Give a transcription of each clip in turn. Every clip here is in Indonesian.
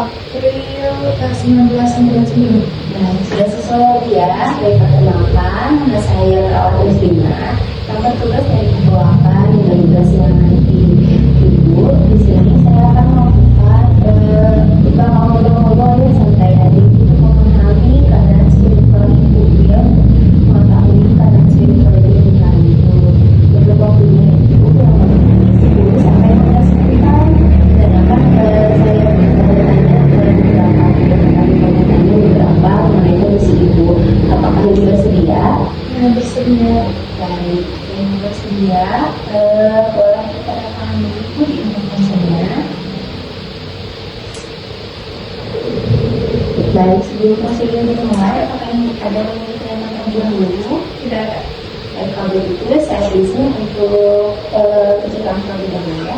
April 1999. Nah, sudah sesuai ya. Saya perkenalkan, nama saya perawat muslimah yang bertugas dari kebawakan dan tugasnya nanti ibu. Di sini saya akan melakukan beberapa ngobrol-ngobrol yang santai adik untuk memahami keadaan spiritual ibu ya, mengetahui keadaan spiritual ibu dengan ibu. Untuk waktunya ibu kurang lebih 10 sampai 15 menit dan akan saya bertanya beberapa mengenai kondisi ibu. Apakah ibu bersedia? Bersedia. Baik, ibu bersedia. Boleh kita rekam ibu di informasinya. Baik, sebelum prosedur dimulai, apakah ada yang ingin ditanyakan dulu? Tidak ada. Baik, kalau begitu saya izin untuk pencerahan terlebih dahulu ya.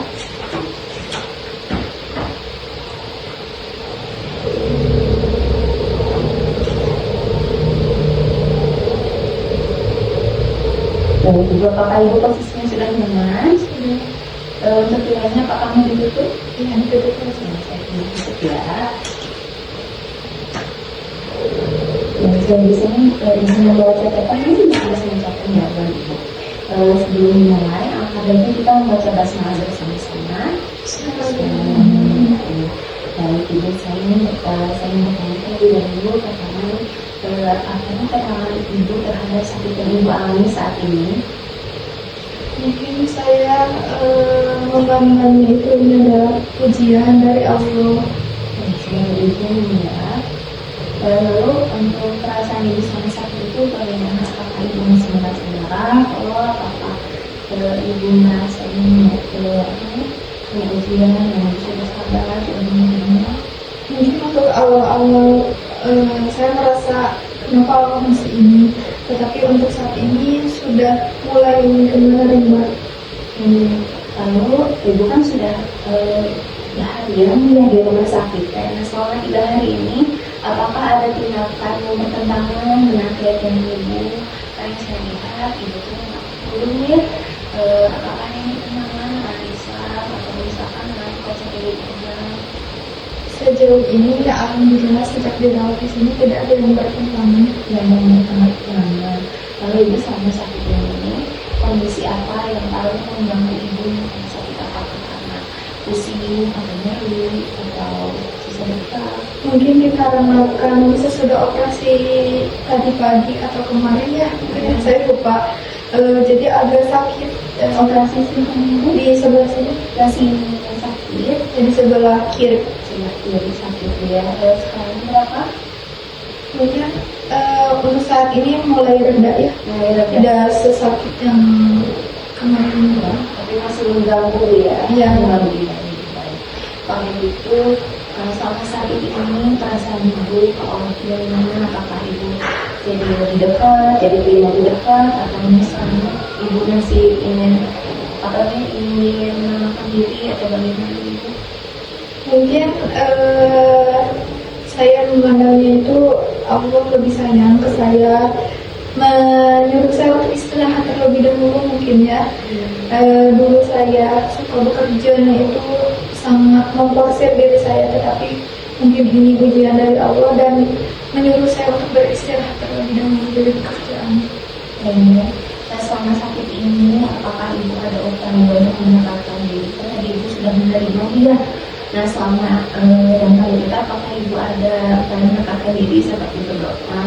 Baik, ibu, apakah ibu posisinya sudah nyaman? Untuk pilihannya, apakah kamu ditutup? Iya, ditutup. Saya ditutup ya. Dan di sini izin membawa catatan ini bisa mencapai ya, ibu. Sebelum dimulai, alangkah baiknya kita membaca basmalah bersama-sama. Baik, ibu, saya bertanya terlebih dahulu pertama, apa pengalaman ibu terhadap sakit yang ibu alami saat ini? Mungkin saya menganggapnya itu adalah ujian dari Allah. Ujian ya. Lalu untuk perasaan ibu sama sakit itu bagaimana? Apakah ibu masih merasa marah? Apakah ibu merasa ini punya ujian yang sudah sabar? Mungkin untuk awal-awal saya merasa kenapa Allah masih ini, tetapi untuk saat ini sudah mulai menerima. Lalu ibu kan sudah harian ya di rumah sakit. Nah, selama 3 hari ini, apakah ada tindakan yang bertentangan dengan keyakinan ibu? Karena saya lihat ibu tuh belum ya. Apakah yang bertentangan dengan Islam atau misalkan dengan konsep ibu? Sejauh ini ya alhamdulillah sejak dirawat di sini tidak ada yang bertentangan. Lalu ibu selama sakit ini kondisi apa yang paling mengganggu ibu sakit? Apakah karena pusing atau nyeri atau susah bergerak? Mungkin dikarenakan sesudah operasi tadi pagi atau kemarin ya, saya lupa. Jadi agak sakit. Operasi sini di sebelah sini, sini sakit, jadi sebelah kiri. sebelah kiri sakit ya. Sekarang berapa? Mungkin untuk saat ini mulai reda ya, tidak sesakit yang kemarin ya. Tapi masih mengganggu ya. Iya. Mengganggu ya. Baik. Kalau begitu selama sakit ini perasaan ibu ke orang tua gimana? Apakah ibu jadi lebih dekat, jadi lebih dekat, atau misalnya ibu masih ingin menenangkan diri atau bagaimana ibu? Mungkin saya memandangnya itu Allah lebih sayang ke saya, menyuruh saya untuk istirahat terlebih dahulu mungkin ya. Dulu saya suka bekerjanya itu sangat memforsir diri saya, tetapi mungkin ini ujian dari Allah dan menyuruh saya untuk beristirahat terlebih dahulu dari pekerjaan. Nah, selama sakit ini apakah ibu ada upaya untuk mendapatkan diri? Karena ibu sudah menerima dia. Nah, selama rangka kita, apakah ibu ada upaya mendapatkan diri seperti berdoa,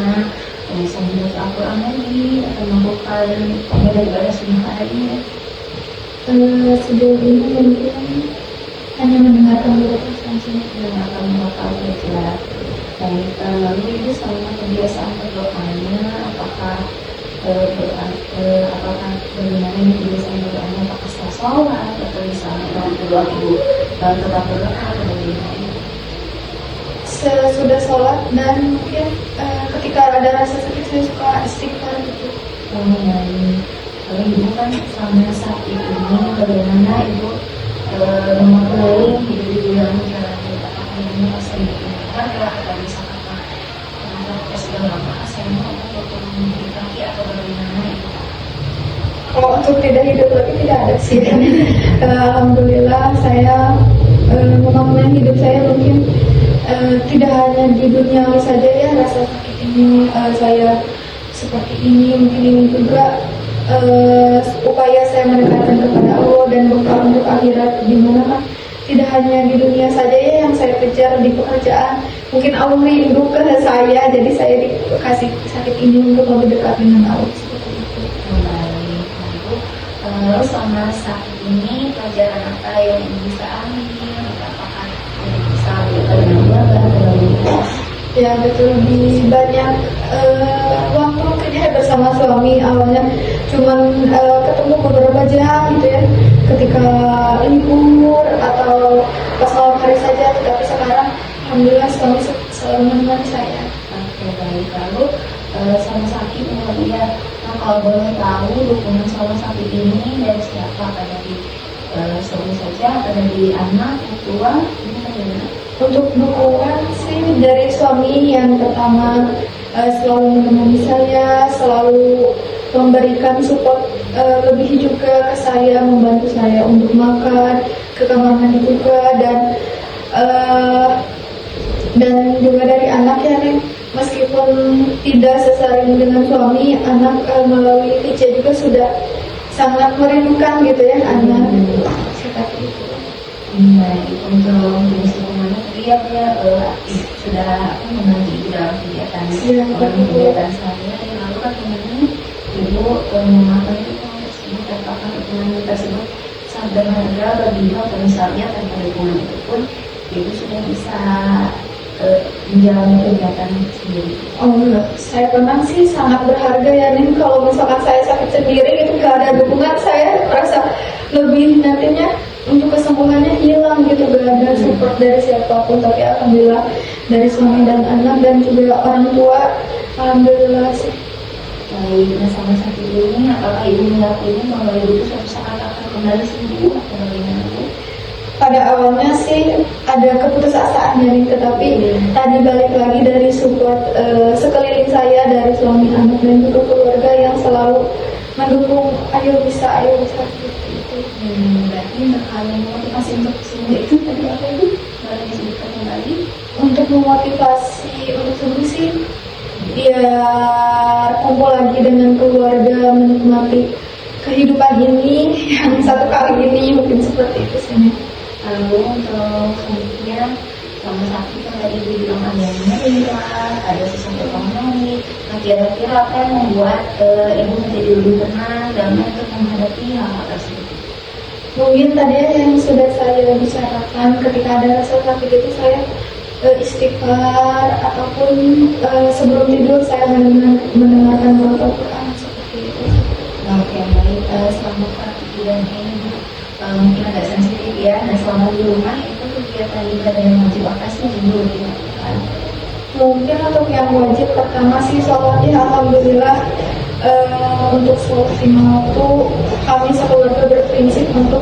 misalnya membaca Al-Quran lagi, atau melakukan ibadah sunnah lainnya? Sejauh ini mungkin hanya mendengarkan beberapa saja. Mendengarkan beberapa saja. Baik, lalu ibu selama kebiasaan berdoanya, apakah bagaimana ini kebiasaan berdoanya? Apakah setelah sholat atau misalnya dalam berdoa ibu tetap berdoa atau bagaimana? Sesudah sholat dan mungkin ketika ada rasa sakit saya suka istighfar gitu. Kalau ibu kan selama sakit ini bagaimana ibu memaknai hidup ibu yang menjalani? Apakah ibu merasa ibu berharga atau misalkan karena sudah lama saya mau untuk hidup lagi atau bagaimana ibu? Kalau untuk tidak hidup lagi tidak ada sih. Alhamdulillah saya memaknai hidup saya mungkin tidak hanya di duniawi saja ya rasa sakit ini, saya seperti ini, mungkin ini juga upaya saya mendekatkan kepada Allah dan bekal untuk akhirat, di mana kan tidak hanya di dunia saja ya yang saya kejar di pekerjaan. Mungkin Allah rindu ke saya, jadi saya dikasih sakit ini untuk lebih dekat dengan Allah, seperti itu. Baik, lalu selama sakit ini pelajaran apa yang Ibu bisa ambil? Apakah Ibu bisa belajar dengan keluarga atau dengan Ya betul, lebih banyak waktu mungkin ya bersama suami. Awalnya cuman ketemu beberapa jam gitu ya ketika libur atau pas malam hari saja, tetapi sekarang alhamdulillah suami selalu menemani saya. Oke, baik. Lalu sama sakit kemudian, nah, kalau boleh tahu dukungan sama sakit ini dari siapa? Apa dari suami saja atau dari anak, tua? Ini bagaimana? Untuk dukungan sih dari suami yang pertama selalu menemani saya, selalu memberikan support lebih juga ke saya, membantu saya untuk makan, ke kamar mandi juga, dan juga dari anak ya Neng. Meskipun tidak sesering dengan suami, anak melalui kerja juga sudah sangat merindukan gitu ya anak, seperti itu. Baik, untuk jenis dukungannya tadi ya sudah membantu Ibu dalam kegiatan kegiatan sehari-hari. Lalu bagaimana Ibu memakan dukungan tersebut, apakah dukungan tersebut sangat berharga bagi Ibu, atau misalnya tanpa dukungan itu pun Ibu sudah bisa menjalani kegiatan sendiri? Oh enggak, saya memang sih sangat berharga ya Nin. Kalau misalkan saya sakit sendiri itu gak ada dukungan, saya merasa lebih nantinya untuk kesembuhannya hilang gitu, gak ada support dari siapapun. Tapi alhamdulillah dari suami dan anak dan juga orang tua, alhamdulillah sih. Baik, nah sama sakit ini apakah Ibu meyakini bahwa Ibu itu suatu saat akan kembali sembuh atau bagaimana Bu? Pada awalnya sih ada keputusasaan dari, tetapi tadi balik lagi dari support sekeliling saya, dari suami, anak dan juga keluarga yang selalu mendukung, ayo bisa seperti itu. Berarti hal yang memotivasi untuk sembuh itu tadi apa itu? Boleh disebutkan kembali? Untuk memotivasi untuk sembuh sih biar kumpul lagi dengan keluarga, menikmati kehidupan ini yang satu kali ini, mungkin seperti itu sih. Lalu untuk selanjutnya sama sakit yang tadi Ibu bilang ada nyeri lah, ada sesuatu ekonomi. Nah kira-kira apa yang membuat Ibu menjadi lebih tenang dan untuk menghadapi hal tersebut? Mungkin tadi yang sudah saya bicarakan, ketika ada rasa sakit itu saya istighfar, ataupun sebelum tidur saya mendengarkan Al-Quran, seperti itu. Oke, baik. Selama praktik dan ini mungkin agak sensitif ya. Nah selama di rumah itu kegiatan ibadah yang wajib apa sih yang Ibu lakukan? Mungkin untuk yang wajib pertama sih sholatnya alhamdulillah. Untuk sholat lima waktu kami sekeluarga berprinsip untuk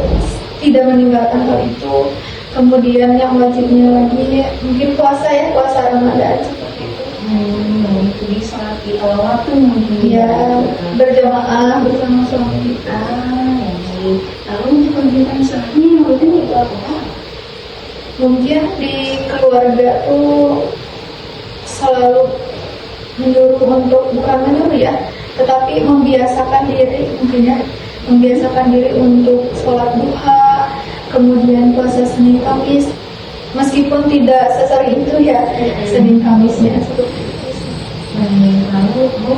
tidak meninggalkan hal itu. Kemudian yang wajibnya lagi mungkin puasa ya, puasa Ramadan seperti itu. Baik, jadi sholat di awal waktu mungkin Ya, berjamaah bersama suami. Ya, baik. Lalu untuk kegiatan sholatnya yang rutin itu apa? Mungkin di keluarga tuh selalu menyuruh untuk, bukan menyuruh ya, tetapi membiasakan diri, mungkin ya, membiasakan diri untuk sholat duha, kemudian puasa Senin Kamis, meskipun tidak sesering itu ya, Senin Kamisnya seperti itu. Lalu Bu,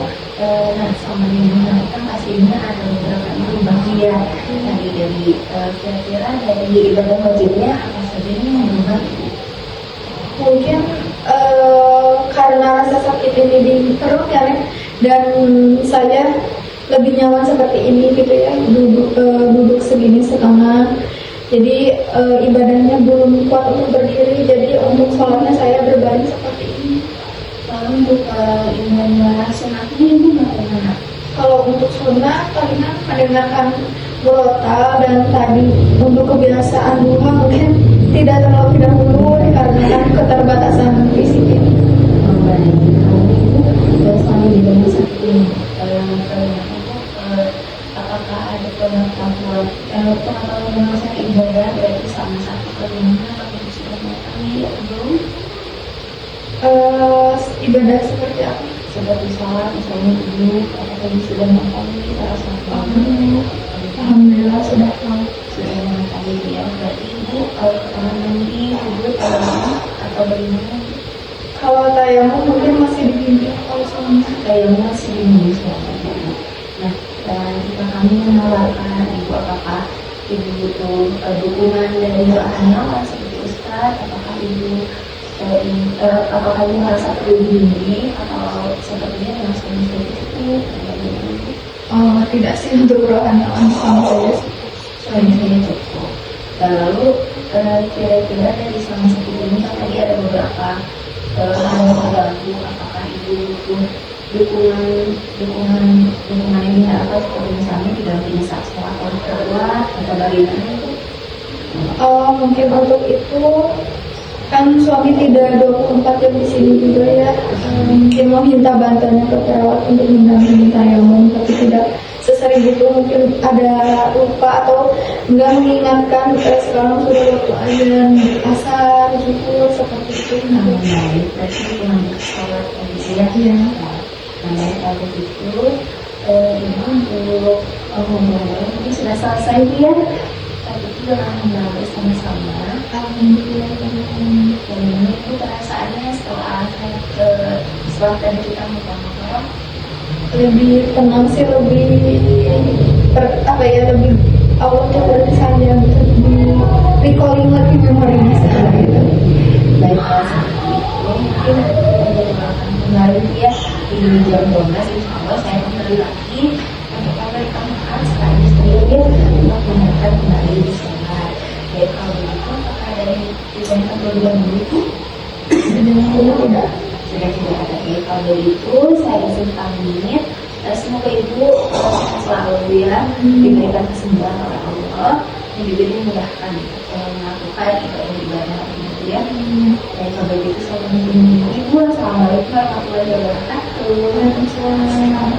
nah sama di rumah kita pastinya ada beberapa ibu bahagia tadi dari kira-kira dari ibadah wajibnya apa saja yang berubah? Mungkin karena rasa sakit ini di perut ya, dan saya lebih nyaman seperti ini gitu ya, duduk segini setengah. Jadi ibadahnya belum kuat untuk berdiri, jadi untuk sholatnya saya berbaring seperti ini. Lalu untuk ibadah sunatnya Ibu bagaimana? Kalau untuk sunnah palingan mendengarkan murotal, dan tadi untuk kebiasaan duha mungkin tidak terlalu dahulu karena kan keterbatasan fisik ini. Baik, lalu Ibu selama di rumah sakit ini apakah ada pengetahuan rumah sakit ibadah berarti sama sakit bagaimana, apakah sudah mengetahui atau belum? Ibadah seperti apa? Seperti sholat, misalnya duduk, apakah tadi sudah mengetahui kita sholat? Alhamdulillah sudah tahu. Sudah mengetahui ya, berarti ibu pernah mandi duduk atau bagaimana? Kalau tayamum mungkin masih dibimbing oleh suami. Kayaknya masih bingung suaminya. Nah, jika kami menawarkan ibu, apakah ibu butuh dukungan dari ahli seperti Ustadz, apakah ibu apakah ibu merasa perlu dibimbing atau sepertinya langsung seperti itu? Oh, tidak sih untuk rohani sama saya. Suami saya cukup. Lalu kira-kira dari selama sakit ini kan tadi ada beberapa hal yang terganggu, apakah ibu butuh dukungan yang diharapkan seperti misalnya didampingi saat sholat oleh keluar atau bagaimana itu? Mungkin untuk itu kan suami tidak 24 jam di sini juga ya. Mungkin meminta bantuannya ke perawat untuk mendampingi tayamum, tapi tidak sesering itu. Mungkin ada lupa atau enggak mengingatkan sekarang sudah waktu azan asar zuhur seperti itu. Baik, berarti dengan sholat kondisi ya. Nah, kalau begitu ibu untuk ngomong-ngomong mungkin sudah selesai ya. Tapi itu dengan ngobrol bersama-sama. Alhamdulillah. Dan ini itu perasaannya setelah tadi kita ngobrol-ngobrol Lebih tenang sih, lebih lebih awalnya berarti saya gitu, di recalling lagi memorinya seperti itu. baiklah seperti itu mungkin akan kembali ya di jam 12 insya Allah saya kembali lagi untuk memberikan makan sekaligus beliau untuk mendengarkan kembali di sholat. Baik kalau begitu apakah dari yang kedua dulu Tidak. sudah tidak ada ya. Kalau begitu saya izin pamit. Semoga ibu sehat selalu ya, diberikan kesembuhan oleh Allah dan juga dimudahkan melakukan ibadah itu ya. Dan kalau begitu saya pamit ibu. Assalamualaikum warahmatullahi wabarakatuh. Waalaikumsalam.